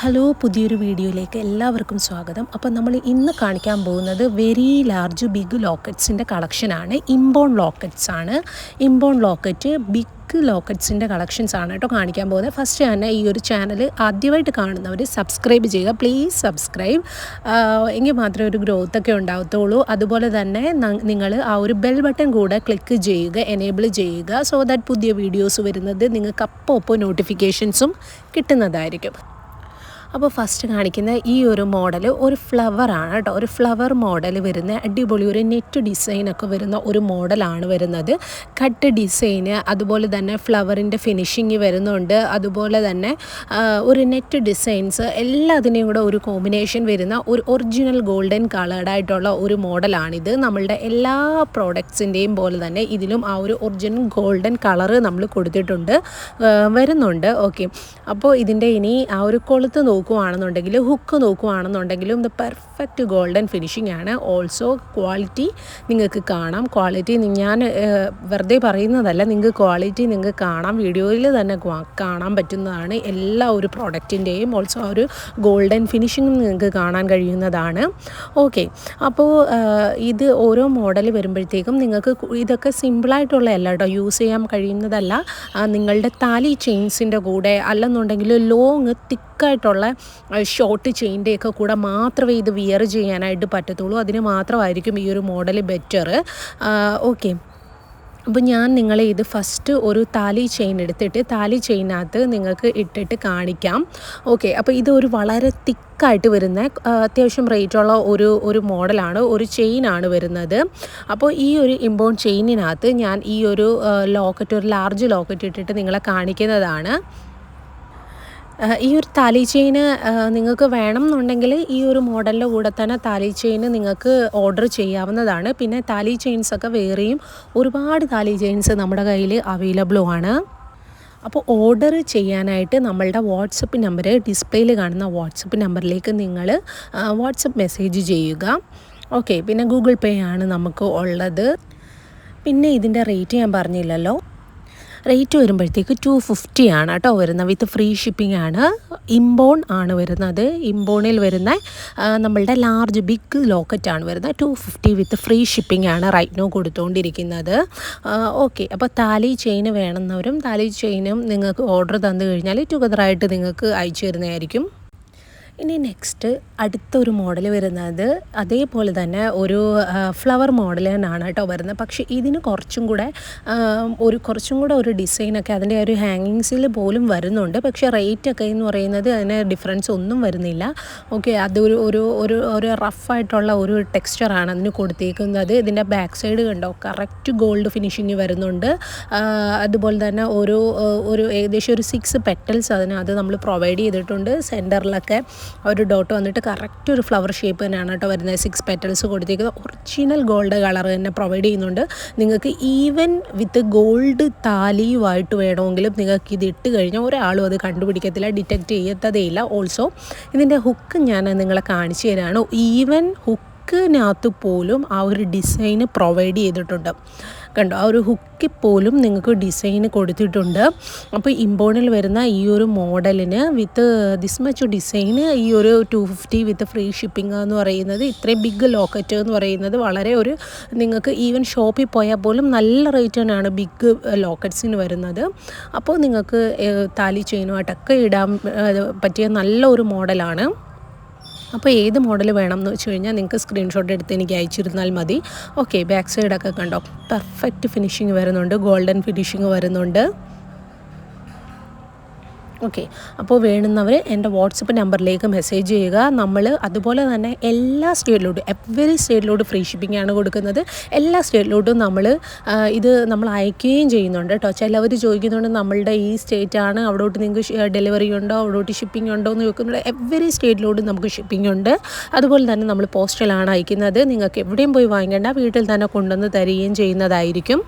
Hello, പുതിയൊരു വീഡിയോയിലേക്ക് എല്ലാവർക്കും സ്വാഗതം. അപ്പോൾ നമ്മൾ ഇന്ന് കാണിക്കാൻ പോകുന്നത് വെരി ലാർജ് ബിഗ് ലോക്കറ്റ്സിൻ്റെ കളക്ഷനാണ്. ഇമ്പോൺ ലോക്കറ്റ്സ് ആണ്. ഇമ്പോൺ ലോക്കറ്റ് ബിഗ് ലോക്കറ്റ്സിൻ്റെ കളക്ഷൻസ് ആണ് കേട്ടോ കാണിക്കാൻ പോകുന്നത്. ഫസ്റ്റ് തന്നെ ഈ ഒരു ചാനൽ ആദ്യമായിട്ട് കാണുന്നവർ സബ്സ്ക്രൈബ് ചെയ്യുക, പ്ലീസ് സബ്സ്ക്രൈബ്. എങ്കിൽ മാത്രമേ ഒരു ഗ്രോത്ത് ഒക്കെ ഉണ്ടാകത്തുള്ളൂ. അതുപോലെ തന്നെ നിങ്ങൾ ആ ഒരു ബെൽ ബട്ടൺ കൂടെ ക്ലിക്ക് ചെയ്യുക, എനേബിൾ ചെയ്യുക, സോ ദാറ്റ് പുതിയ വീഡിയോസ് വരുന്നത് നിങ്ങൾക്ക് അപ്പോൾ നോട്ടിഫിക്കേഷൻസും കിട്ടുന്നതായിരിക്കും. അപ്പോൾ ഫസ്റ്റ് കാണിക്കുന്ന ഈ ഒരു മോഡൽ ഒരു ഫ്ലവറാണ് കേട്ടോ. ഒരു ഫ്ലവർ മോഡൽ വരുന്ന അടിപൊളി ഒരു നെറ്റ് ഡിസൈനൊക്കെ വരുന്ന ഒരു മോഡലാണ് വരുന്നത്. കട്ട് ഡിസൈന്, അതുപോലെ തന്നെ ഫ്ലവറിൻ്റെ ഫിനിഷിങ് വരുന്നുണ്ട്. അതുപോലെ തന്നെ ഒരു നെറ്റ് ഡിസൈൻസ് എല്ലാത്തിനെയും കൂടെ ഒരു കോമ്പിനേഷൻ വരുന്ന ഒരു ഒറിജിനൽ ഗോൾഡൻ കളേർഡായിട്ടുള്ള ഒരു മോഡലാണിത്. നമ്മളുടെ എല്ലാ പ്രോഡക്ട്സിൻ്റെയും പോലെ തന്നെ ഇതിലും ആ ഒരു ഒറിജിനൽ ഗോൾഡൻ കളറ് നമ്മൾ കൊടുത്തിട്ടുണ്ട്, വരുന്നുണ്ട്. ഓക്കെ, അപ്പോൾ ഇതിൻ്റെ ഇനി ആ ഒരു കൊളുത്ത് നോക്കുകയാണെന്നുണ്ടെങ്കിൽ, ഹുക്ക് നോക്കുകയാണെന്നുണ്ടെങ്കിലും ഇത് പെർഫെക്റ്റ് ഗോൾഡൻ ഫിനിഷിംഗ് ആണ്. ഓൾസോ ക്വാളിറ്റി നിങ്ങൾക്ക് കാണാം. ക്വാളിറ്റി ഞാൻ വെറുതെ പറയുന്നതല്ല, നിങ്ങൾക്ക് ക്വാളിറ്റി നിങ്ങൾക്ക് കാണാം, വീഡിയോയിൽ തന്നെ കാണാൻ പറ്റുന്നതാണ്. എല്ലാ ഒരു പ്രോഡക്റ്റിൻ്റെയും ഓൾസോ ആ ഒരു ഗോൾഡൻ ഫിനിഷിംഗ് നിങ്ങൾക്ക് കാണാൻ കഴിയുന്നതാണ്. ഓക്കെ, അപ്പോൾ ഇത് ഓരോ മോഡൽ വരുമ്പോഴത്തേക്കും നിങ്ങൾക്ക് ഇതൊക്കെ സിമ്പിളായിട്ടുള്ള അല്ല കേട്ടോ, യൂസ് ചെയ്യാൻ കഴിയുന്നതല്ല. നിങ്ങളുടെ താലി ചെയിൻസിൻ്റെ കൂടെ അല്ലെന്നുണ്ടെങ്കിൽ ലോങ് തിക്കായിട്ടുള്ള ഷോർട്ട് ചെയിൻ്റെയൊക്കെ കൂടെ മാത്രമേ ഇത് വിയർ ചെയ്യാനായിട്ട് പറ്റത്തുള്ളൂ. അതിന് മാത്രമായിരിക്കും ഈ ഒരു മോഡൽ ബെറ്റർ. ഓക്കെ, അപ്പോൾ ഞാൻ നിങ്ങളെ ഇത് ഫസ്റ്റ് ഒരു താലി ചെയിൻ എടുത്തിട്ട് താലി ചെയിനകത്ത് നിങ്ങൾക്ക് ഇട്ടിട്ട് കാണിക്കാം. ഓക്കെ, അപ്പോൾ ഇത് ഒരു വളരെ തിക്കായിട്ട് വരുന്ന അത്യാവശ്യം റേറ്റുള്ള ഒരു മോഡലാണ്, ഒരു ചെയിനാണ് വരുന്നത്. അപ്പോൾ ഈ ഒരു ഇമ്പോൺ ചെയിനിനകത്ത് ഞാൻ ഈ ഒരു ലോക്കറ്റ്, ഒരു ലാർജ് ലോക്കറ്റ് ഇട്ടിട്ട് നിങ്ങളെ കാണിക്കുന്നതാണ്. ഈ ഒരു താലി ചെയിന് നിങ്ങൾക്ക് വേണം എന്നുണ്ടെങ്കിൽ ഈ ഒരു മോഡലിൻ്റെ കൂടെ തന്നെ താലി ചെയിന് നിങ്ങൾക്ക് ഓർഡർ ചെയ്യാവുന്നതാണ്. പിന്നെ താലി ചെയിൻസൊക്കെ വേറെയും ഒരുപാട് താലി ചെയിൻസ് നമ്മുടെ കയ്യിൽ അവൈലബിളുമാണ്. അപ്പോൾ ഓർഡർ ചെയ്യാനായിട്ട് നമ്മളുടെ വാട്സപ്പ് നമ്പർ, ഡിസ്പ്ലേയിൽ കാണുന്ന വാട്സപ്പ് നമ്പറിലേക്ക് നിങ്ങൾ വാട്സപ്പ് മെസ്സേജ് ചെയ്യുക. ഓക്കെ, പിന്നെ ഗൂഗിൾ പേ ആണ് നമുക്ക് ഉള്ളത്. പിന്നെ ഇതിൻ്റെ റേറ്റ് ഞാൻ പറഞ്ഞില്ലല്ലോ. റേറ്റ് വരുമ്പോഴത്തേക്ക് 250 ആണ് കേട്ടോ വരുന്നത്, വിത്ത് ഫ്രീ ഷിപ്പിംഗ് ആണ്. ഇമ്പോൺ ആണ് വരുന്നത്. ഇമ്പോണിൽ വരുന്ന നമ്മളുടെ ലാർജ് ബിഗ് ലോക്കറ്റ് ആണ് വരുന്നത്. 250 വിത്ത് ഫ്രീ ഷിപ്പിംഗ് ആണ് റൈറ്റ് നോ കൊടുത്തുകൊണ്ടിരിക്കുന്നത്. ഓക്കെ, അപ്പോൾ താലി ചെയിന് വേണമെന്നവരും താലി ചെയിനും നിങ്ങൾക്ക് ഓർഡർ തന്നു കഴിഞ്ഞാൽ ടുഗദറായിട്ട് നിങ്ങൾക്ക് അയച്ചു തരുന്നതായിരിക്കും. ഇനി നെക്സ്റ്റ് അടുത്തൊരു മോഡൽ വരുന്നത് അതേപോലെ തന്നെ ഒരു ഫ്ലവർ മോഡൽ തന്നെയാണ് കേട്ടോ വരുന്നത്. പക്ഷേ ഇതിന് കുറച്ചും കൂടെ ഒരു ഡിസൈനൊക്കെ അതിൻ്റെ ഒരു ഹാങ്ങിങ്സിൽ പോലും വരുന്നുണ്ട്. പക്ഷേ റേറ്റൊക്കെ എന്ന് പറയുന്നത് അതിന് ഡിഫറൻസ് ഒന്നും വരുന്നില്ല. ഓക്കെ, അതൊരു ഒരു റഫായിട്ടുള്ള ഒരു ടെക്സ്ചറാണ് അതിന് കൊടുത്തേക്കുന്നത്. ഇതിൻ്റെ ബാക്ക് സൈഡ് കണ്ടോ, കറക്റ്റ് ഗോൾഡ് ഫിനിഷിങ് വരുന്നുണ്ട്. അതുപോലെ തന്നെ ഒരു ഏകദേശം ഒരു 6 പെറ്റൽസ് അതിനകത്ത് നമ്മൾ പ്രൊവൈഡ് ചെയ്തിട്ടുണ്ട്. സെൻറ്ററിലൊക്കെ ഒരു ഡോട്ട് വന്നിട്ട് കറക്റ്റ് ഒരു ഫ്ലവർ ഷേപ്പ് തന്നെയാണ് കേട്ടോ വരുന്നത്. 6 പെറ്റൽസ് കൊടുത്തിരിക്കുന്നത് ഒറിജിനൽ ഗോൾഡ് കളർ തന്നെ പ്രൊവൈഡ് ചെയ്യുന്നുണ്ട്. നിങ്ങൾക്ക് ഈവൻ വിത്ത് ഗോൾഡ് താലിയുമായിട്ട് വേണമെങ്കിലും നിങ്ങൾക്ക് ഇത് ഇട്ട് കഴിഞ്ഞാൽ ഒരാളും അത് കണ്ടുപിടിക്കത്തില്ല, ഡിറ്റക്റ്റ് ചെയ്യത്തതേയില്ല. ഓൾസോ ഇതിൻ്റെ ഹുക്ക് ഞാൻ നിങ്ങളെ കാണിച്ചു തരാണ്. ഈവൻ ഹുക്കിനകത്ത് പോലും ആ ഒരു ഡിസൈന് പ്രൊവൈഡ് ചെയ്തിട്ടുണ്ട്. കണ്ടോ, ആ ഒരു ഹുക്കിൽ പോലും നിങ്ങൾക്ക് ഡിസൈന് കൊടുത്തിട്ടുണ്ട്. അപ്പോൾ ഇമ്പോണിൽ വരുന്ന ഈ ഒരു മോഡലിന് വിത്ത് ദിസ് മച്ച് ഡിസൈന് ഈ ഒരു 250 വിത്ത് ഫ്രീ ഷിപ്പിംഗ് എന്ന് പറയുന്നത്, ഇത്രയും ബിഗ് ലോക്കറ്റ് എന്ന് പറയുന്നത് വളരെ നിങ്ങൾക്ക് ഈവൻ ഷോപ്പിൽ പോയാൽ പോലും നല്ല റേറ്റ് തന്നെയാണ് ബിഗ് ലോക്കറ്റ്സിന് വരുന്നത്. അപ്പോൾ നിങ്ങൾക്ക് താലി ചെയിനുമായിട്ടൊക്കെ ഇടാൻ പറ്റിയ നല്ല ഒരു മോഡലാണ്. അപ്പോൾ ഏത് മോഡൽ വേണം എന്ന് വെച്ച് കഴിഞ്ഞാൽ നിങ്ങൾക്ക് സ്ക്രീൻഷോട്ട് എടുത്ത് എനിക്ക് അയച്ചിരുന്നാൽ മതി. ഓക്കെ, ബാക്ക് സൈഡൊക്കെ കണ്ടോ, പെർഫെക്റ്റ് ഫിനിഷിങ് വരുന്നുണ്ട്, ഗോൾഡൻ ഫിനിഷിങ് വരുന്നുണ്ട്. ഓക്കെ, അപ്പോൾ വേണ്ടുന്നവർ എൻ്റെ വാട്സപ്പ് നമ്പറിലേക്ക് മെസ്സേജ് ചെയ്യുക. നമ്മൾ അതുപോലെ തന്നെ എല്ലാ സ്റ്റേറ്റിലോട്ടും, എവറി സ്റ്റേറ്റിലോട്ടും ഫ്രീ ഷിപ്പിംഗ് ആണ് കൊടുക്കുന്നത്. എല്ലാ സ്റ്റേറ്റിലോട്ടും നമ്മൾ അയക്കുകയും ചെയ്യുന്നുണ്ട് കേട്ടോ. ചിലവർ ചോദിക്കുന്നുണ്ട് നമ്മളുടെ ഈ സ്റ്റേറ്റാണ്, അവിടോട്ട് നിങ്ങൾക്ക് ഡെലിവറി ഉണ്ടോ, അവിടോട്ട് ഷിപ്പിംഗ് ഉണ്ടോ എന്ന് ചോദിക്കുന്നുണ്ട്. എവറി സ്റ്റേറ്റിലോട്ടും നമുക്ക് ഷിപ്പിംഗ് ഉണ്ട്. അതുപോലെ തന്നെ നമ്മൾ പോസ്റ്റലാണ് അയക്കുന്നത്. നിങ്ങൾക്ക് എവിടെയും പോയി വാങ്ങിക്കേണ്ട, വീട്ടിൽ തന്നെ കൊണ്ടുവന്ന് തരികയും ചെയ്യുന്നതായിരിക്കും.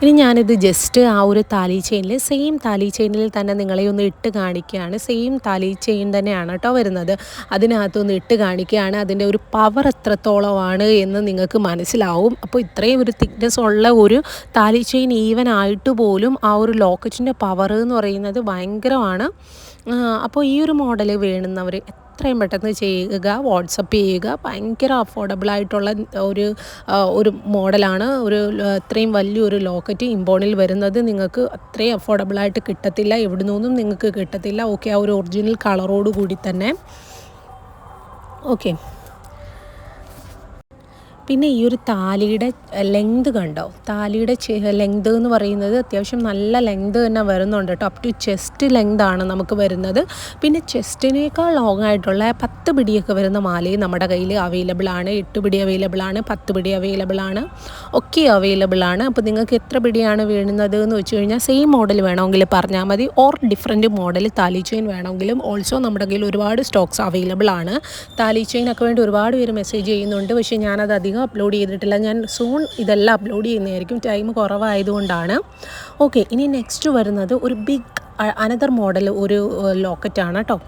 ഇനി ഞാനിത് ജസ്റ്റ് ആ ഒരു താലി ചെയിനിൽ, സെയിം താലി ചെയിനിൽ തന്നെ നിങ്ങളെ ഒന്ന് ഇട്ട് കാണിക്കുകയാണ്. സെയിം താലി ചെയിൻ തന്നെയാണ് കേട്ടോ വരുന്നത്. അതിനകത്തൊന്ന് ഇട്ട് കാണിക്കുകയാണ്. അതിൻ്റെ ഒരു പവർ എത്രത്തോളമാണ് എന്ന് നിങ്ങൾക്ക് മനസ്സിലാവും. അപ്പോൾ ഇത്രയും ഒരു തിക്നെസ് ഉള്ള ഒരു താലി ചെയിൻ ഈവൻ ആയിട്ട് പോലും ആ ഒരു ലോക്കറ്റിൻ്റെ പവർ എന്ന് പറയുന്നത് ഭയങ്കരമാണ്. അപ്പോൾ ഈ ഒരു മോഡൽ വേണ്ടുന്നവർ എത്രയും പെട്ടെന്ന് ചെയ്യുക, വാട്സപ്പ് ചെയ്യുക. ഭയങ്കര അഫോർഡബിളായിട്ടുള്ള ഒരു മോഡലാണ്. ഇത്രയും വലിയൊരു ലോക്കറ്റ് ഇമ്പോണിൽ വരുന്നത് നിങ്ങൾക്ക് അത്രയും അഫോർഡബിളായിട്ട് കിട്ടത്തില്ല, എവിടെ നിന്നും നിങ്ങൾക്ക് കിട്ടത്തില്ല. ഓക്കെ, ആ ഒരു ഒറിജിനൽ കളറോട് കൂടി തന്നെ. ഓക്കെ, പിന്നെ ഈ ഒരു താലിയുടെ ലെങ്ത് കണ്ടോ? താലിയുടെ ലെങ്ത് എന്ന് പറയുന്നത് അത്യാവശ്യം നല്ല ലെങ്ത് തന്നെ വരുന്നുണ്ട് കേട്ടോ. അപ് ടു ചെസ്റ്റ് ലെങ്താണ് നമുക്ക് വരുന്നത്. പിന്നെ ചെസ്റ്റിനേക്കാൾ ലോങ് ആയിട്ടുള്ള 10 പിടിയൊക്കെ വരുന്ന മാലയും നമ്മുടെ കയ്യിൽ അവൈലബിൾ ആണ്. 8 പിടി അവൈലബിൾ ആണ്, 10 പിടി അവൈലബിൾ ആണ്, ഒക്കെ അവൈലബിൾ ആണ്. അപ്പോൾ നിങ്ങൾക്ക് എത്ര പിടിയാണ് വേണ്ടുന്നത് എന്ന് വെച്ച് കഴിഞ്ഞാൽ സെയിം മോഡൽ വേണമെങ്കിൽ പറഞ്ഞാൽ മതി, ഓർ ഡിഫറെൻറ്റ് മോഡൽ താലി ചെയിൻ വേണമെങ്കിലും ഓൾസോ നമ്മുടെ കയ്യിൽ ഒരുപാട് സ്റ്റോക്സ് അവൈലബിൾ ആണ്. താലി ചെയിനൊക്കെ വേണ്ടി ഒരുപാട് പേര് മെസ്സേജ് ചെയ്യുന്നുണ്ട്, പക്ഷേ ഞാനത് അധികം അപ്ലോഡ് ചെയ്തിട്ടില്ല. ഞാൻ സൂൺ ഇതെല്ലാം അപ്ലോഡ് ചെയ്യുന്നതായിരിക്കും, ടൈം കുറവായതുകൊണ്ടാണ്. ഓക്കെ, ഇനി നെക്സ്റ്റ് വരുന്നത് ഒരു ബിഗ് അനദർ മോഡൽ ഒരു ലോക്കറ്റാണ് കേട്ടോ.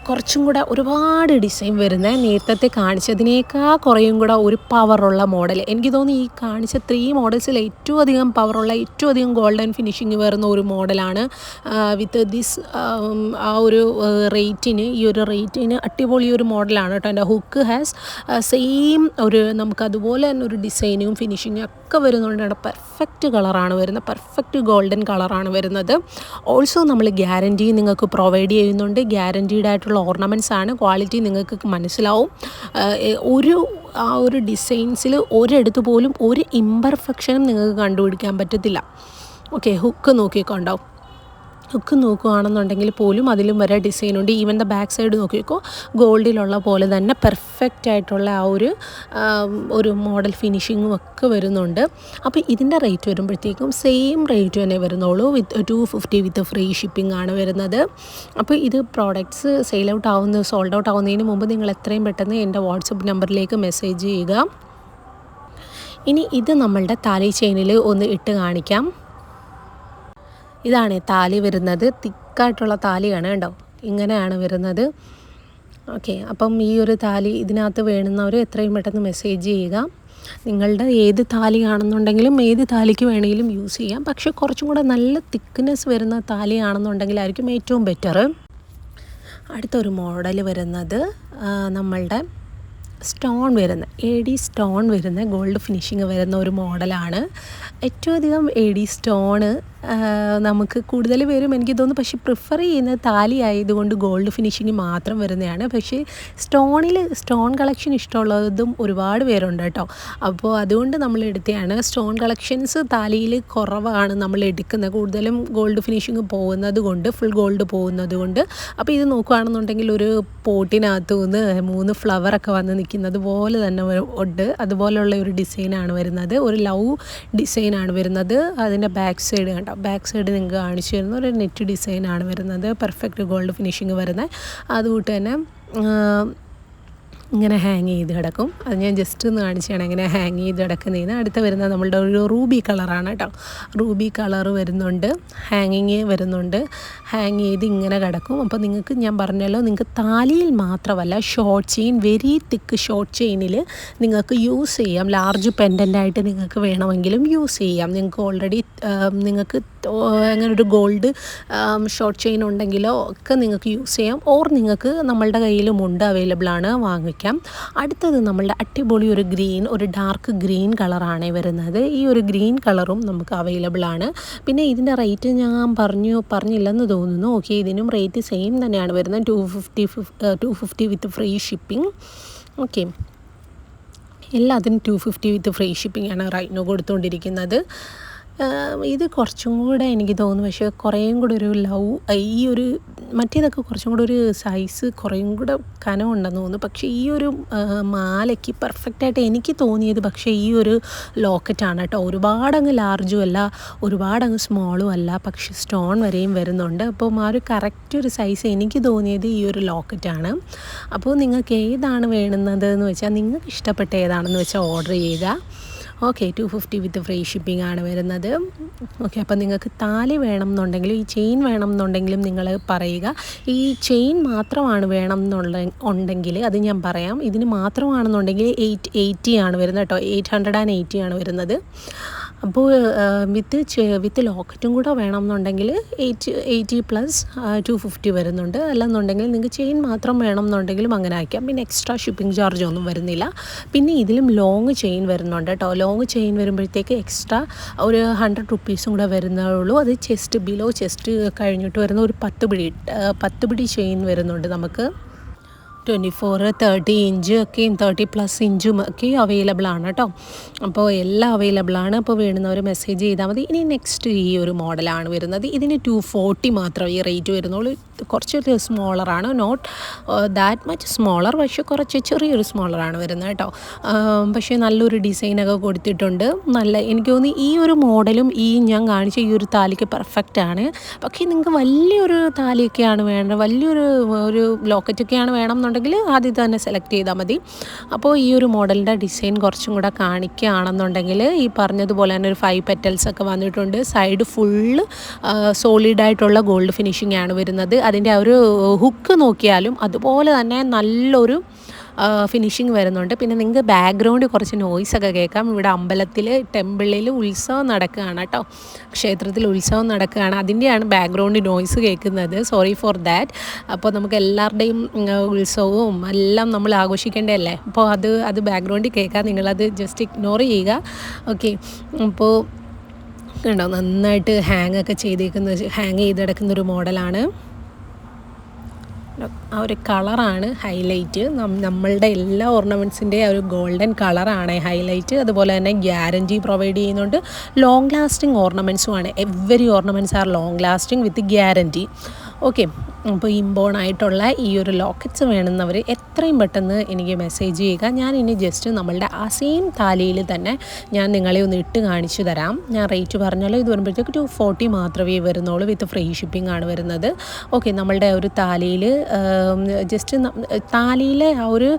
കുറച്ചും കൂടെ ഒരുപാട് ഡിസൈൻ വരുന്ന, നേരത്തെ കാണിച്ചതിനേക്കാൾ കുറേയും കൂടെ ഒരു പവറുള്ള മോഡൽ. എനിക്ക് തോന്നുന്നു ഈ കാണിച്ച 3 മോഡൽസിൽ ഏറ്റവും അധികം പവറുള്ള, ഏറ്റവും അധികം ഗോൾഡൻ ഫിനിഷിങ് വരുന്ന ഒരു മോഡലാണ്. വിത്ത് ദിസ് ആ ഒരു റേറ്റിന്, ഈ ഒരു റേറ്റിന് അടിപൊളി ഒരു മോഡലാണ് കേട്ടോ. എൻ്റെ ഹുക്ക് ഹാസ് സെയിം നമുക്കതുപോലെ തന്നെ ഒരു ഡിസൈനും ഫിനിഷിങ്ങും ഒക്കെ വരുന്നുണ്ട്. പെർഫെക്റ്റ് കളറാണ് വരുന്നത്, പെർഫെക്റ്റ് ഗോൾഡൻ കളറാണ് വരുന്നത്. ഓൾസോ നമ്മൾ ഗ്യാരൻറ്റി നിങ്ങൾക്ക് പ്രൊവൈഡ് ചെയ്യുന്നുണ്ട്. ഗ്യാരൻറ്റീഡ് ആയിട്ടുള്ള ഓർണമെൻറ്റ്സ് ആണ്. ക്വാളിറ്റി നിങ്ങൾക്ക് മനസ്സിലാവും. ആ ഒരു ഡിസൈൻസിൽ ഒരിടത്ത് പോലും ഒരു ഇംപെർഫെക്ഷനും നിങ്ങൾക്ക് കണ്ടുപിടിക്കാൻ പറ്റത്തില്ല. Okay, hook നോക്കിക്കൊണ്ടോ? ഹുക്ക് നോക്കുകയാണെന്നുണ്ടെങ്കിൽ പോലും അതിലും വരെ ഡിസൈനുണ്ട്. ഈവൻ ദ ബാക്ക് സൈഡ് നോക്കിക്കോ, ഗോൾഡിലുള്ള പോലെ തന്നെ പെർഫെക്റ്റ് ആയിട്ടുള്ള ആ ഒരു മോഡൽ ഫിനിഷിങ്ങും ഒക്കെ വരുന്നുണ്ട്. അപ്പോൾ ഇതിൻ്റെ റേറ്റ് വരുമ്പോഴത്തേക്കും സെയിം റേറ്റ് തന്നെ വരുന്നുള്ളൂ. 250 വിത്ത് ഫ്രീ ഷിപ്പിംഗ് ആണ് വരുന്നത്. അപ്പോൾ ഇത് പ്രോഡക്റ്റ്സ് സോൾഡ് ഔട്ട് ആവുന്നതിന് മുമ്പ് നിങ്ങൾ എത്രയും പെട്ടെന്ന് എൻ്റെ വാട്സപ്പ് നമ്പറിലേക്ക് മെസ്സേജ് ചെയ്യുക. ഇനി ഇത് നമ്മളുടെ താലി ചെയിനിൽ ഒന്ന് ഇട്ട് കാണിക്കാം. ഇതാണ് താലി വരുന്നത്, തിക്കായിട്ടുള്ള താലിയാണ് കേട്ടോ. ഇങ്ങനെയാണ് വരുന്നത്. ഓക്കെ, അപ്പം ഈ ഒരു താലി ഇതിനകത്ത് വേണ്ടുന്നവർ എത്രയും പെട്ടെന്ന് മെസ്സേജ് ചെയ്യുക. നിങ്ങളുടെ ഏത് താലിയാണെന്നുണ്ടെങ്കിലും ഏത് താലിക്ക് വേണമെങ്കിലും യൂസ് ചെയ്യാം. പക്ഷേ കുറച്ചും കൂടെ നല്ല തിക്നെസ് വരുന്ന താലിയാണെന്നുണ്ടെങ്കിലായിരിക്കും ഏറ്റവും ബെറ്റർ. അടുത്തൊരു മോഡൽ വരുന്നത് നമ്മളുടെ സ്റ്റോൺ വരുന്ന AD സ്റ്റോൺ വരുന്ന ഗോൾഡ് ഫിനിഷിങ് വരുന്ന ഒരു മോഡലാണ്. ഏറ്റവും അധികം AD സ്റ്റോണ് നമുക്ക് കൂടുതൽ പേരും എനിക്ക് തോന്നുന്നു പക്ഷേ പ്രിഫർ ചെയ്യുന്ന താലി ആയതുകൊണ്ട് ഗോൾഡ് ഫിനിഷിങ് മാത്രം വരുന്നതാണ്. പക്ഷേ സ്റ്റോൺ കളക്ഷൻ ഇഷ്ടമുള്ളതും ഒരുപാട് പേരുണ്ട് കേട്ടോ. അപ്പോൾ അതുകൊണ്ട് നമ്മൾ എടുത്തതാണ്. സ്റ്റോൺ കളക്ഷൻസ് താലിയിൽ കുറവാണ് നമ്മൾ എടുക്കുന്നത്, കൂടുതലും ഗോൾഡ് ഫിനിഷിങ് പോകുന്നത് കൊണ്ട്, ഫുൾ ഗോൾഡ് പോകുന്നത് കൊണ്ട്. അപ്പോൾ ഇത് നോക്കുകയാണെന്നുണ്ടെങ്കിൽ ഒരു പോട്ടിനകത്തു നിന്ന് 3 ഫ്ലവറൊക്കെ വന്ന് നിൽക്കുന്നത് പോലെ തന്നെ ഉണ്ട്. അതുപോലെയുള്ള ഒരു ഡിസൈനാണ് വരുന്നത്. ഒരു ലവ് ഡിസൈനാണ് വരുന്നത്. അതിൻ്റെ ബാക്ക് സൈഡ് കണ്ടോ? ബാക്ക് സൈഡ് നിങ്ങൾക്ക് കാണിച്ചു തരുന്ന ഒരു നെറ്റ് ഡിസൈനാണ് വരുന്നത്. പെർഫെക്റ്റ് ഗോൾഡ് ഫിനിഷിങ് വരുന്നത്. അതുകൊണ്ട് തന്നെ ഇങ്ങനെ ഹാങ് ചെയ്ത് കിടക്കും. അത് ഞാൻ ജസ്റ്റ് ഒന്ന് കാണിച്ചാണ് ഇങ്ങനെ ഹാങ് ചെയ്ത് കിടക്കുന്നതിന്. അടുത്ത് വരുന്നത് നമ്മളുടെ ഒരു റൂബി കളറാണ് കേട്ടോ. റൂബി കളർ വരുന്നുണ്ട്, ഹാങ്ങിങ് വരുന്നുണ്ട്. ഹാങ് ചെയ്ത് ഇങ്ങനെ കിടക്കും. അപ്പോൾ നിങ്ങൾക്ക് ഞാൻ പറഞ്ഞല്ലോ, നിങ്ങൾക്ക് താലിയിൽ മാത്രമല്ല short chain, very thick short ചെയിനിൽ നിങ്ങൾക്ക് യൂസ് ചെയ്യാം. ലാർജ് പെൻഡൻ്റായിട്ട് നിങ്ങൾക്ക് വേണമെങ്കിലും യൂസ് ചെയ്യാം. നിങ്ങൾക്ക് ഓൾറെഡി നിങ്ങൾക്ക് അങ്ങനെ ഒരു ഗോൾഡ് ഷോർട്ട് ചെയിൻ ഉണ്ടെങ്കിലോ ഒക്കെ നിങ്ങൾക്ക് യൂസ് ചെയ്യാം. ഓർ നിങ്ങൾക്ക് നമ്മളുടെ കയ്യിലുമുണ്ട്, അവൈലബിൾ ആണ്, വാങ്ങിക്കാം. അടുത്തത് നമ്മളുടെ അടിപൊളി ഒരു ഡാർക്ക് ഗ്രീൻ കളറാണ് വരുന്നത്. ഈ ഒരു ഗ്രീൻ കളറും നമുക്ക് അവൈലബിൾ ആണ്. പിന്നെ ഇതിൻ്റെ റേറ്റ് ഞാൻ പറഞ്ഞില്ലെന്ന് തോന്നുന്നു. ഓക്കെ, ഇതിനും റേറ്റ് സെയിം തന്നെയാണ് വരുന്നത്, 250 വിത്ത് ഫ്രീ ഷിപ്പിംഗ്. ഓക്കെ, എല്ലാത്തിനും 250 വിത്ത് ഫ്രീ ഷിപ്പിംഗ് ആണ് റൈനോ കൊടുത്തുകൊണ്ടിരിക്കുന്നത്. ഇത് കുറച്ചും കൂടെ എനിക്ക് തോന്നുന്നു, പക്ഷേ കുറേയും കൂടെ ഒരു മറ്റേതൊക്കെ കുറച്ചും കൂടെ ഒരു സൈസ് കുറേയും കൂടെ കനമുണ്ടെന്ന് തോന്നുന്നു. പക്ഷേ ഈ ഒരു മാലയ്ക്ക് പെർഫെക്റ്റായിട്ട് എനിക്ക് തോന്നിയത് പക്ഷേ ഈ ഒരു ലോക്കറ്റാണ് കേട്ടോ. ഒരുപാടങ്ങ് ലാർജും അല്ല, ഒരുപാടങ്ങ് സ്മോളും അല്ല, പക്ഷേ സ്റ്റോൺ വരെയും വരുന്നുണ്ട്. അപ്പം ആ ഒരു കറക്റ്റ് ഒരു സൈസ് എനിക്ക് തോന്നിയത് ഈ ഒരു ലോക്കറ്റാണ്. അപ്പോൾ നിങ്ങൾക്ക് ഏതാണ് വേണ്ടുന്നത് എന്ന് വെച്ചാൽ, നിങ്ങൾക്ക് ഇഷ്ടപ്പെട്ട ഏതാണെന്ന് വെച്ചാൽ ഓർഡർ ചെയ്യുക. ഓക്കെ, 250 വിത്ത് ഫ്രീ ഷിപ്പിംഗ് ആണ് വരുന്നത്. ഓക്കെ, അപ്പോൾ നിങ്ങൾക്ക് താലി വേണം എന്നുണ്ടെങ്കിലും ഈ ചെയിൻ വേണം എന്നുണ്ടെങ്കിലും നിങ്ങൾ പറയുക. ഈ ചെയിൻ മാത്രമാണ് വേണം ഉണ്ടെങ്കിൽ അത് ഞാൻ പറയാം. ഇതിന് മാത്രമാണെന്നുണ്ടെങ്കിൽ 880 ആണ് വരുന്നത് കേട്ടോ. 880 ആണ് വരുന്നത്. അപ്പോൾ വിത്ത് ലോക്കറ്റും കൂടെ വേണമെന്നുണ്ടെങ്കിൽ 80 പ്ലസ് 250 വരുന്നുണ്ട്. അല്ലെന്നുണ്ടെങ്കിൽ നിങ്ങൾക്ക് ചെയിൻ മാത്രം വേണമെന്നുണ്ടെങ്കിലും അങ്ങനെ അയക്കാം. പിന്നെ എക്സ്ട്രാ ഷിപ്പിംഗ് ചാർജ് ഒന്നും വരുന്നില്ല. പിന്നെ ഇതിലും ലോങ് ചെയിൻ വരുന്നുണ്ട് കേട്ടോ. ലോങ് ചെയിൻ വരുമ്പോഴത്തേക്ക് എക്സ്ട്രാ ഒരു 100 റുപ്പീസും കൂടെ വരുന്നുള്ളൂ. അത് ബിലോ ചെസ്റ്റ് കഴിഞ്ഞിട്ട് വരുന്ന ഒരു 10 പിടി ചെയിൻ വരുന്നുണ്ട് നമുക്ക്. 24, 30 ഇഞ്ച് ഒക്കെയും 30+ ഇഞ്ചും ഒക്കെ അവൈലബിൾ ആണ് കേട്ടോ. അപ്പോൾ എല്ലാം അവൈലബിൾ ആണ്. അപ്പോൾ വേണ്ടുന്നവർ മെസ്സേജ് ചെയ്താൽ മതി. ഇനി നെക്സ്റ്റ് ഈ ഒരു മോഡലാണ് വരുന്നത്. ഇതിന് 240 മാത്രമേ ഈ റേറ്റ് വരുന്നുള്ളൂ. കുറച്ച് സ്മോളറാണ്, നോട്ട് ദാറ്റ് മച്ച് സ്മോളർ, പക്ഷേ കുറച്ച് ചെറിയൊരു സ്മോളറാണ് വരുന്നത് കേട്ടോ. പക്ഷേ നല്ലൊരു ഡിസൈനൊക്കെ കൊടുത്തിട്ടുണ്ട്. എനിക്ക് തോന്നി ഈ ഒരു മോഡലും ഞാൻ കാണിച്ച ഈ ഒരു താലിക്ക് പെർഫെക്റ്റ് ആണ്. പക്ഷേ നിങ്ങൾക്ക് വലിയൊരു താലിയൊക്കെയാണ് വേണ്ടത്, വലിയൊരു ലോക്കറ്റൊക്കെയാണ് വേണമെന്നുണ്ടെങ്കിൽ ആദ്യം തന്നെ സെലക്ട് ചെയ്താൽ മതി. അപ്പോൾ ഈ ഒരു മോഡലിൻ്റെ ഡിസൈൻ കുറച്ചും കൂടെ കാണിക്കുകയാണെന്നുണ്ടെങ്കിൽ ഈ പറഞ്ഞതുപോലെ തന്നെ ഒരു 5 പെറ്റൽസ് ഒക്കെ വന്നിട്ടുണ്ട്. സൈഡ് ഫുള്ള് സോളിഡായിട്ടുള്ള ഗോൾഡ് ഫിനിഷിംഗ് ആണ് വരുന്നത്. അതിൻ്റെ ആ ഒരു ഹുക്ക് നോക്കിയാലും അതുപോലെ തന്നെ നല്ലൊരു ഫിനിഷിങ് വരുന്നുണ്ട്. പിന്നെ നിങ്ങൾക്ക് ബാക്ക്ഗ്രൗണ്ടിൽ കുറച്ച് നോയ്സൊക്കെ കേൾക്കാം. ഇവിടെ അമ്പലത്തിൽ ടെമ്പിളിൽ ഉത്സവം നടക്കുകയാണ് കേട്ടോ. ക്ഷേത്രത്തിൽ ഉത്സവം നടക്കുകയാണ്, അതിൻ്റെയാണ് ബാക്ക്ഗ്രൗണ്ടിൽ നോയ്സ് കേൾക്കുന്നത്. Sorry for that. അപ്പോൾ നമുക്ക് എല്ലാവരുടെയും ഉത്സവവും എല്ലാം നമ്മൾ ആഘോഷിക്കേണ്ടതല്ലേ. അപ്പോൾ അത് ബാക്ക്ഗ്രൗണ്ടിൽ കേൾക്കാം, നിങ്ങളത് ജസ്റ്റ് ഇഗ്നോർ ചെയ്യുക. ഓക്കെ. അപ്പോൾ കണ്ടോ, നന്നായിട്ട് ഹാങ് ചെയ്ത് കിടക്കുന്നൊരു മോഡലാണ്. ആ ഒരു കളറാണ് ഹൈലൈറ്റ്. നമ്മളുടെ എല്ലാ ഓർണമെൻറ്റ്സിൻ്റെ ആ ഒരു ഗോൾഡൻ കളറാണ് ഹൈലൈറ്റ്. അതുപോലെ തന്നെ ഗ്യാരൻറ്റി പ്രൊവൈഡ് ചെയ്യുന്നുണ്ട്. ലോങ് ലാസ്റ്റിംഗ് ഓർണമെൻറ്റ്സുമാണ്. Every ornaments are long lasting with guarantee. Okay. അപ്പോൾ ഇമ്പോൺ ആയിട്ടുള്ള ഈ ഒരു ലോക്കറ്റ്സ് വേണമെന്നവർ എത്രയും പെട്ടെന്ന് എനിക്ക് മെസ്സേജ് ചെയ്യുക. ഞാൻ ഇനി ജസ്റ്റ് നമ്മളുടെ ആ സെയിം താലിയിൽ തന്നെ ഞാൻ നിങ്ങളെ ഒന്ന് ഇട്ട് കാണിച്ചു തരാം. ഞാൻ റേറ്റ് പറഞ്ഞാലോ, ഇത് വരുമ്പോഴത്തേക്ക് 240 മാത്രമേ വരുന്നുള്ളൂ. വിത്ത് ഫ്രീ ഷിപ്പിംഗ് ആണ് വരുന്നത്. ഓക്കെ. നമ്മളുടെ ഒരു താലിയിൽ ജസ്റ്റ് താലിയിലെ ആ ഒരു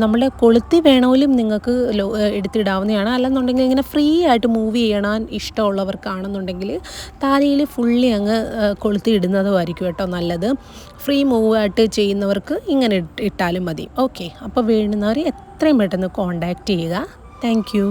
നമ്മളുടെ കൊളുത്തി വേണമെങ്കിലും നിങ്ങൾക്ക് എടുത്തിടാവുന്നതാണ്. അല്ലെന്നുണ്ടെങ്കിൽ ഇങ്ങനെ ഫ്രീ ആയിട്ട് മൂവ് ചെയ്യണം ഇഷ്ടമുള്ളവർക്കാണെന്നുണ്ടെങ്കിൽ താലിയിൽ ഫുള്ളി അങ്ങ് കൊളുത്തി ഇടുന്നതുമായിരിക്കും കേട്ടോ നല്ലത്. ഫ്രീ മൂവ് ആയിട്ട് ചെയ്യുന്നവർക്ക് ഇങ്ങനെ ഇട്ടാലും മതി. ഓക്കെ. അപ്പോൾ വേണ്ടുന്നവർ എത്രയും പെട്ടെന്ന് കോൺടാക്റ്റ് ചെയ്യുക. Thank you.